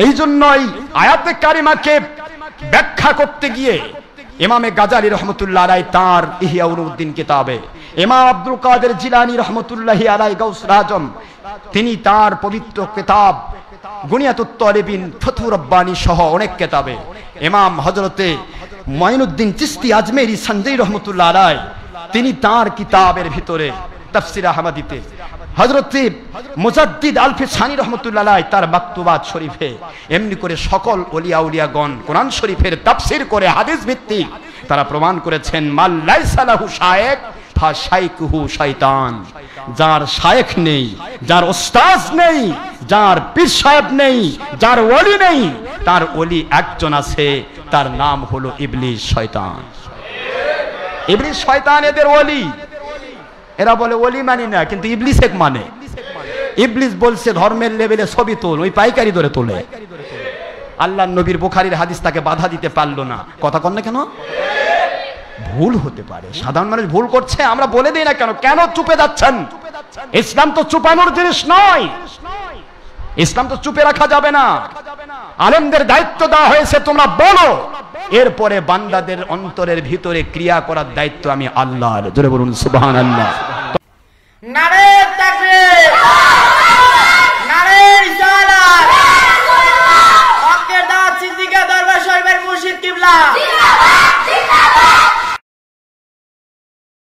এই জন্যই আয়াতে কারিমাকে ব্যাখ্যা করতে গিয়ে ইমামে গাজালি রহমতুল্লাহ আলাইহি তার ইহয়া উলুদ্দিন কিতাবে, ইমাম আব্দুল কাদের জিলানী রহমতুল্লাহি আলাইহি গাউসুল আজম তিনি তার পবিত্র কিতাব গুনিয়াতুত তালিবিন ফতহু রব্বানী সহ অনেক কিতাবে, ইমাম হযরতে মুঈনুদ্দিন চিশতি আজমেরি সঞ্জয় রহমতুল্লাহ আলাইহি তিনি তার কিতাবের ভিতরে তাফসীর আহমদীতে, হযরতে মুজাদ্দিদ আলফি সানি রহমতুল্লাহ আলাইহি তার মাকতুবাত শরীফে, এমনি করে সকল ওলিয়া উলিয়াগণ কোরআন শরীফের তাফসীর করে হাদিস ভিত্তিক তারা প্রমাণ করেছেন মাল লাইসা লাহু শায়েখ ফা শাইখুহু শয়তান। যার শায়েখ নেই, যার উস্তাদ নেই, যার পীর সাহেব নেই, যার ওলি নেই, তার ওলি একজন আছে, তার নাম হলো ইবলিস শয়তান। ইবলিস শয়তান এদের ওলি। এরা বলে ওলি মানি না, কিন্তু ইবলিস এক মানে। ইবলিস বলছে ধর্মের লেভেলে ছবি তোল, ওই পাইকারি ধরে তোলে। আল্লাহর নবীর বুখারীর হাদিস তাকে বাধা দিতে পারলো না। কথা কন না কেন? ভুল হতে পারে, সাধারণ মানুষ ভুল করছে, আমরা বলে দিই না কেন? কেন চুপে যাচ্ছেন? ইসলাম তো চুপানোর জিনিস নয়, ইসলাম তো চুপে রাখা যাবে না। আলেমদের দায়িত্ব দেওয়া হয়েছে, তোমরা বলো, এরপরে বান্দাদের অন্তরের ভিতরে ক্রিয়া করার দায়িত্ব আমি আল্লাহর। জোরে বলুন সুবহানাল্লাহ। নারে তাকবীর।